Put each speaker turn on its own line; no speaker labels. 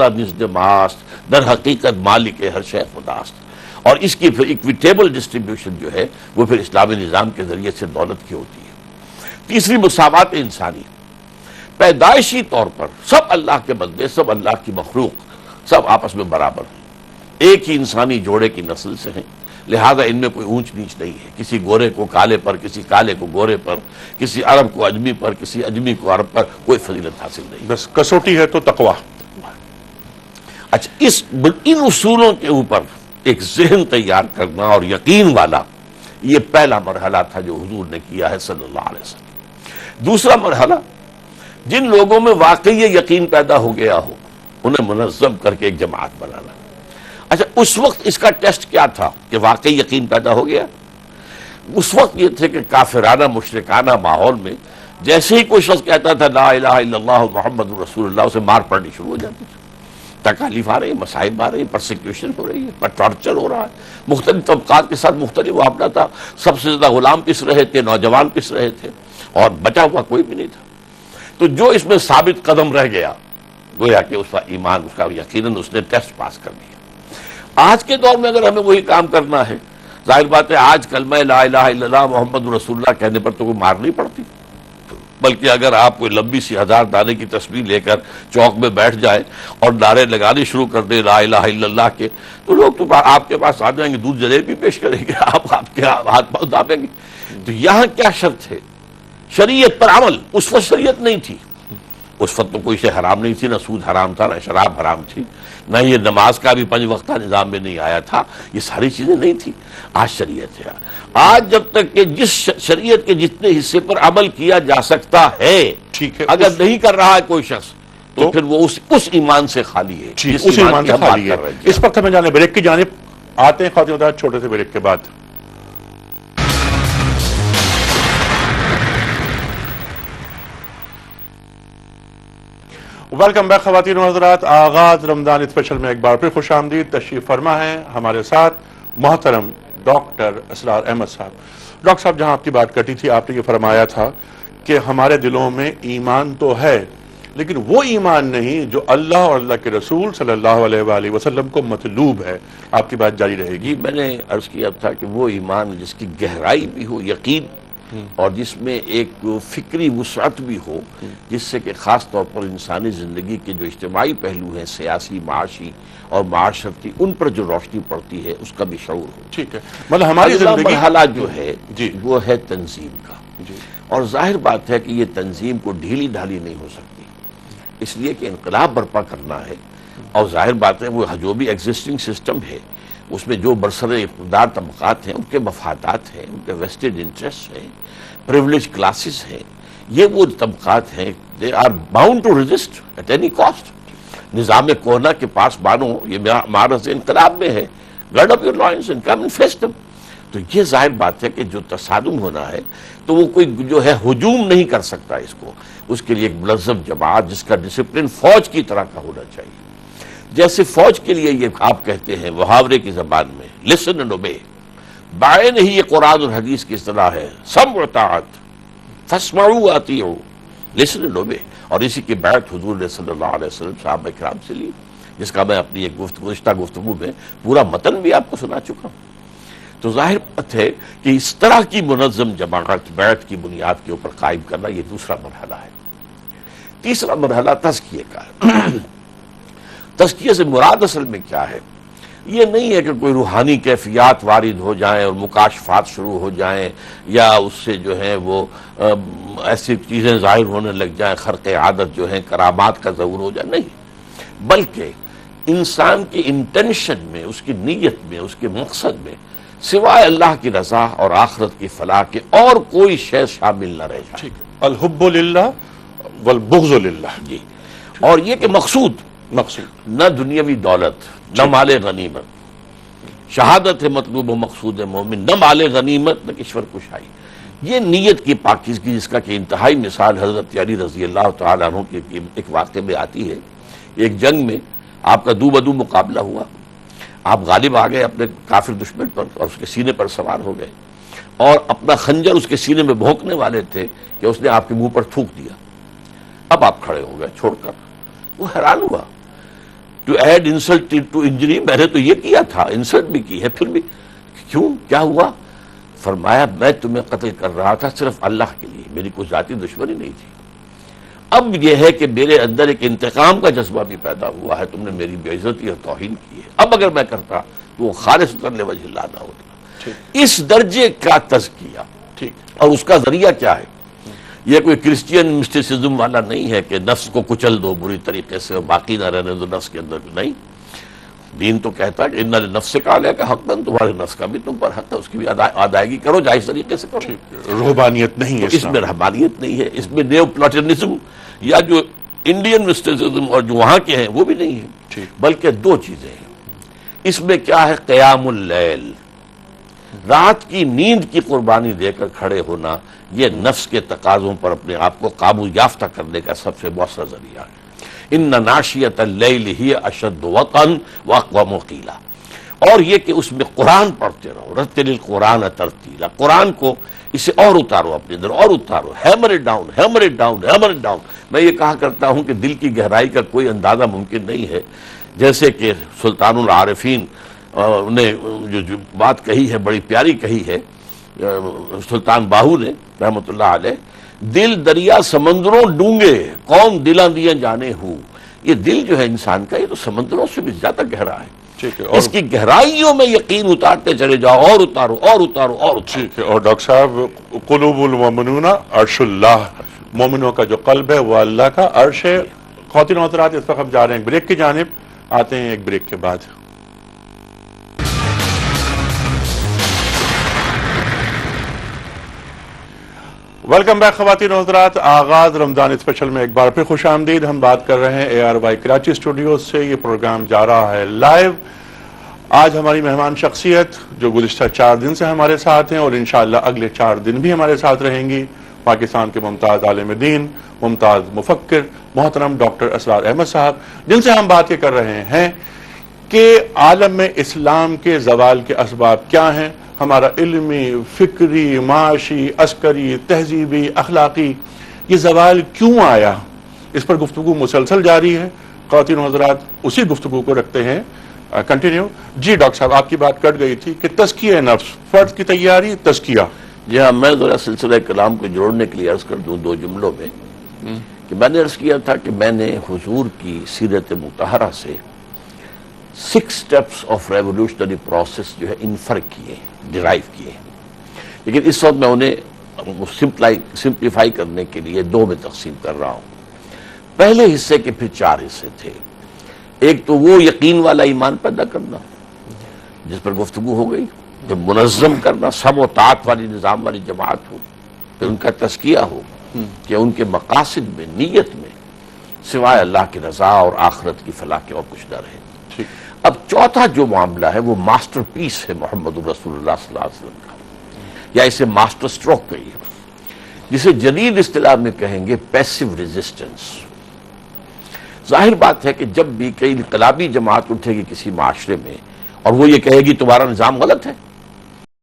نزد ماست در حقیقت مالک ہر شے خداست. اور اس کی پھر ایکویٹیبل ڈسٹریبیوشن جو ہے وہ پھر اسلامی نظام کے ذریعے سے دولت کی ہوتی ہے. تیسری مساوات انسانی. پیدائشی طور پر سب اللہ کے بندے، سب اللہ کی مخلوق، سب آپس میں برابر ہیں، ایک ہی انسانی جوڑے کی نسل سے ہیں، لہذا ان میں کوئی اونچ نیچ نہیں ہے. کسی گورے کو کالے پر، کسی کالے کو گورے پر، کسی عرب کو اجمی پر، کسی اجمی کو عرب پر کوئی فضیلت حاصل نہیں.
بس کسوٹی ہے تو تقویٰ.
اچھا، ان اصولوں کے اوپر ایک ذہن تیار کرنا اور یقین والا، یہ پہلا مرحلہ تھا جو حضور نے کیا ہے صلی اللہ علیہ وسلم. دوسرا مرحلہ، جن لوگوں میں واقعی یہ یقین پیدا ہو گیا ہو انہیں منظم کر کے ایک جماعت بنانا. اچھا، اس وقت اس کا ٹیسٹ کیا تھا کہ واقعی یقین پیدا ہو گیا؟ اس وقت یہ تھے کہ کافرانہ مشرکانہ ماحول میں جیسے ہی کوئی شخص کہتا تھا لا الہ الا اللہ محمد رسول اللہ، اسے مار پڑنی شروع ہو جاتی تھی. تکالیف آ رہی ہیں، مصائب آ رہی ہیں، پرسیکیوشن ہو رہی ہے، ٹارچر ہو رہا ہے، مختلف طبقات کے ساتھ مختلف معاملہ تھا. سب سے زیادہ غلام پس رہے تھے، نوجوان پس رہے تھے، اور بچا ہوا کوئی بھی نہیں تھا. تو جو اس میں ثابت قدم رہ گیا گویا کہ اس کا ایمان، اس کا یقیناً اس نے ٹیسٹ پاس کر دیا. آج کے دور میں اگر ہمیں وہی کام کرنا ہے، ظاہر بات ہے آج کلمہ لا الہ الا اللہ محمد رسول اللہ کہنے پر تو کوئی مار نہیں پڑتی، بلکہ اگر آپ کوئی لمبی سی 1000 دانے کی تسبیح لے کر چوک میں بیٹھ جائیں اور نعرے لگانے شروع کر دیں لا الہ الا اللہ کے، تو لوگ تو آپ کے پاس آ جائیں گے، دودھ جلیبی پیش کریں گے، آپ کے ہاتھ پاؤں دابیں گے. تو یہاں کیا شرط ہے؟ شریعت پر عمل. اس وقت شریعت نہیں تھی، اس وقت تو کوئی شے حرام نہیں تھی، نہ سود حرام تھا، نہ شراب حرام تھی، نہ یہ نماز کا بھی 5 وقتہ نظام میں نہیں آیا تھا، یہ ساری چیزیں نہیں تھی. آج شریعت ہے. آج جب تک کہ جس شریعت کے جتنے حصے پر عمل کیا جا سکتا ہے،
ٹھیک ہے،
اگر نہیں کر رہا ہے کوئی شخص تو پھر وہ اس ایمان سے خالی ہے، جس
اس ایمان
کی
سے
ہم بات
خالی ہے.
کر رہے ہیں.
اس وقت ہمیں جانے بریک کی جانب آتے ہیں خاتون حضرات، چھوٹے سے بریک کے بعد. ویلکم بیک خواتین و حضرات. آغاز رمضان اسپیشل میں ایک بار پھر خوش آمدید. تشریف فرما ہے ہمارے ساتھ محترم ڈاکٹر اسرار احمد صاحب. ڈاکٹر صاحب، جہاں آپ کی بات کٹی تھی آپ نے یہ فرمایا تھا کہ ہمارے دلوں میں ایمان تو ہے لیکن وہ ایمان نہیں جو اللہ اور اللہ کے رسول صلی اللہ علیہ وآلہ وسلم کو مطلوب ہے. آپ کی بات جاری رہے گی.
جی، میں نے عرض کیا تھا کہ وہ ایمان جس کی گہرائی بھی ہو، یقین، اور جس میں ایک فکری وسعت بھی ہو، جس سے کہ خاص طور پر انسانی زندگی کے جو اجتماعی پہلو ہیں، سیاسی، معاشی اور معاشرتی، ان پر جو روشنی پڑتی ہے اس کا بھی شعور ہو.
ٹھیک ہے، مطلب ہماری
اگلا
زندگی
مرحلہ جو ہے
جی
وہ ہے تنظیم کا.
جی
اور ظاہر بات ہے کہ یہ تنظیم کو ڈھیلی ڈھالی نہیں ہو سکتی، اس لیے کہ انقلاب برپا کرنا ہے. اور ظاہر بات ہے وہ جو بھی ایگزسٹنگ سسٹم ہے اس میں جو برسر اقتدار طبقات ہیں، ان کے مفادات ہیں، ان کے ویسٹڈ انٹرسٹ ہیں، پریولیج کلاسز ہیں، یہ وہ طبقات ہیں they are bound to resist at any cost. نظام کوہنا کے پاس بانو یہ معرض انقلاب میں ہے. Guard up your loins and come and face them. تو یہ ظاہر بات ہے کہ جو تصادم ہونا ہے تو وہ کوئی جو ہے ہجوم نہیں کر سکتا اس کو. اس کے لیے ایک منظم جماعت جس کا ڈسپلن فوج کی طرح کا ہونا چاہیے. جیسے فوج کے لیے یہ آپ کہتے ہیں محاورے کی زبان میں لسن اینڈ اوبے، بائے نہیں، یہ قرآن اور حدیث کی اصطلاح ہے. سمع و طاعت، فاسمعوا واطیعوا، لسن اینڈ اوبے. اور اسی کی بیعت حضور نے صلی اللہ علیہ وسلم صحابہ کرام سے لی، جس کا میں اپنی ایک گزشتہ گفتگو میں پورا متن بھی آپ کو سنا چکا ہوں. تو ظاہر بات ہے کہ اس طرح کی منظم جماعت بیعت کی بنیاد کے اوپر قائم کرنا یہ دوسرا مرحلہ ہے. تیسرا مرحلہ تزکیے کا ہے. تزکیے سے مراد اصل میں کیا ہے؟ یہ نہیں ہے کہ کوئی روحانی کیفیات وارد ہو جائیں اور مکاشفات شروع ہو جائیں، یا اس سے جو ہے وہ ایسی چیزیں ظاہر ہونے لگ جائیں، خرق عادت جو ہیں، کرامات کا ظہور ہو جائے. نہیں، بلکہ انسان کی انٹینشن میں، اس کی نیت میں، اس کے مقصد میں سوائے اللہ کی رضا اور آخرت کی فلاح کے اور کوئی شے شامل نہ رہ جائے.
ٹھیک ہے. الحب للہ والبغض للہ.
جی. اور یہ کہ مقصود نہ دنیاوی دولت، نہ مال غنیمت. شہادت ہے مطلوب و مقصود مومن، نہ مال غنیمت، نہ کشور کشائی. یہ نیت کی پاکیزگی جس کا کہ انتہائی مثال حضرت علی رضی اللہ تعالیٰ عنہ کے ایک واقعے میں آتی ہے. ایک جنگ میں آپ کا دو بدو مقابلہ ہوا، آپ غالب آ گئے اپنے کافر دشمن پر اور اس کے سینے پر سوار ہو گئے، اور اپنا خنجر اس کے سینے میں بھونکنے والے تھے کہ اس نے آپ کے منہ پر تھوک دیا. اب آپ کھڑے ہو گئے چھوڑ کر. وہ حیران ہوا to add insult to injury, میں نے تو یہ کیا تھا، انسلٹ بھی کی ہے، پھر بھی کیوں، کیا ہوا؟ فرمایا میں تمہیں قتل کر رہا تھا صرف اللہ کے لیے، میری کوئی ذاتی دشمنی نہیں تھی۔ اب یہ ہے کہ میرے اندر ایک انتقام کا جذبہ بھی پیدا ہوا ہے، تم نے میری بے عزتی اور توہین کی ہے، اب اگر میں کرتا تو وہ خالصۃ لوجہ اللہ نہ ہوتا۔ اس درجے کا تزکیہ، ٹھیک، اور اس کا ذریعہ کیا ہے؟ یہ کوئی کرسچین مسٹیسزم والا نہیں ہے کہ نفس کو کچل دو بری طریقے سے اور باقی نہ رہنے دو نفس کے اندر، نہیں۔ دین تو کہتا ہے کہ ان لنفسک علیک حقا، تمہارے نفس کا بھی تم پر حق ہے، اس کی بھی ادائیگی کرو، جائز طریقے سے کرو۔
روحانیت نہیں ہے
اس میں رہبانیت نہیں ہے، اس میں نیو پلاٹنزم یا جو انڈین مسٹیسزم اور جو وہاں کے ہیں وہ بھی نہیں ہے، بلکہ دو چیزیں ہیں اس میں۔ کیا ہے؟ قیام اللیل، رات کی نیند کی قربانی دے کر کھڑے ہونا، یہ نفس کے تقاضوں پر اپنے آپ کو قابو یافتہ کرنے کا سب سے مؤثر ذریعہ ہے۔ ان ناشیۃ اللیل ہی اشد وطئا واقوم قیلا، اور یہ کہ اس میں قرآن پڑھتے رہو، رتل القرآن ترتیلا، قرآن کو اسے اور اتارو اپنے اندر، اور اتارو، hammer it down, hammer it down, hammer it down. میں یہ کہا کرتا ہوں کہ دل کی گہرائی کا کوئی اندازہ ممکن نہیں ہے، جیسے کہ سلطان العارفین نے جو بات کہی ہے، بڑی پیاری کہی ہے سلطان باہو نے رحمۃ اللہ علیہ، دل دریا سمندروں ڈونگے، کون دلاں دیاں جانے ہوں۔ یہ دل جو ہے انسان کا، یہ تو سمندروں سے بھی زیادہ گہرا ہے، اس کی گہرائیوں میں یقین اتارتے چلے جاؤ، اور اتارو اور اتارو اور اتارو۔
اور ڈاکٹر صاحب، قلوب المؤمنون عرش اللہ، مومنوں کا جو قلب ہے وہ اللہ کا عرش ہے۔ خواتین و حضرات، اس وقت ہم جا رہے ہیں بریک کی جانب، آتے ہیں ایک بریک کے بعد۔ ویلکم بیک خواتین و حضرات، آغاز رمضان اسپیشل میں ایک بار پھر خوش آمدید۔ ہم بات کر رہے ہیں ARY کراچی اسٹوڈیوز سے، یہ پروگرام جا رہا ہے لائیو۔ آج ہماری مہمان شخصیت جو گزشتہ 4 دن سے ہمارے ساتھ ہیں اور انشاءاللہ اگلے 4 دن بھی ہمارے ساتھ رہیں گی، پاکستان کے ممتاز عالم دین، ممتاز مفکر، محترم ڈاکٹر اسرار احمد صاحب، جن سے ہم بات یہ کر رہے ہیں کہ عالم اسلام کے زوال کے اسباب کیا ہیں، ہمارا علمی، فکری، معاشی، عسکری، تہذیبی، اخلاقی یہ زوال کیوں آیا، اس پر گفتگو مسلسل جاری ہے۔ خواتین و حضرات، اسی گفتگو کو رکھتے ہیں کنٹینیو۔ جی ڈاکٹر صاحب، آپ کی بات کٹ گئی تھی کہ تزکیہ نفس، فرد کی تیاری، تزکیہ۔
جی ہاں، میں ذرا سلسلہ کلام کو جوڑنے کے لیے عرض کر دوں 2 جملوں میں کہ میں نے عرض کیا تھا کہ میں نے حضور کی سیرت مطہرہ سے 6 steps آف ریولوشنری پروسیس جو ہے انفر کیے، ڈرائیو کیے، لیکن اس وقت میں انہیں سمپلیفائی کرنے کے لیے 2 میں تقسیم کر رہا ہوں۔ پہلے حصے کے پھر 4 حصے تھے۔ ایک تو وہ یقین والا ایمان پیدا کرنا جس پر گفتگو ہو گئی، جو منظم کرنا، سم و طاعت والی نظام والی جماعت ہو، پھر ان کا تزکیہ ہو کہ ان کے مقاصد میں، نیت میں سوائے اللہ کی رضا اور آخرت کی فلاح کے اور کچھ نہ رہے۔ اب چوتھا جو معاملہ ہے وہ ماسٹر پیس ہے محمد رسول اللہ صلی اللہ علیہ وسلم کا، یا اسے ماسٹر سٹروک کہیے، جسے جدید اصطلاح میں کہیں گے پیسو ریزسٹنس۔ ظاہر بات ہے کہ جب بھی کئی انقلابی جماعت اٹھے گی کسی معاشرے میں اور وہ یہ کہے گی تمہارا نظام غلط ہے،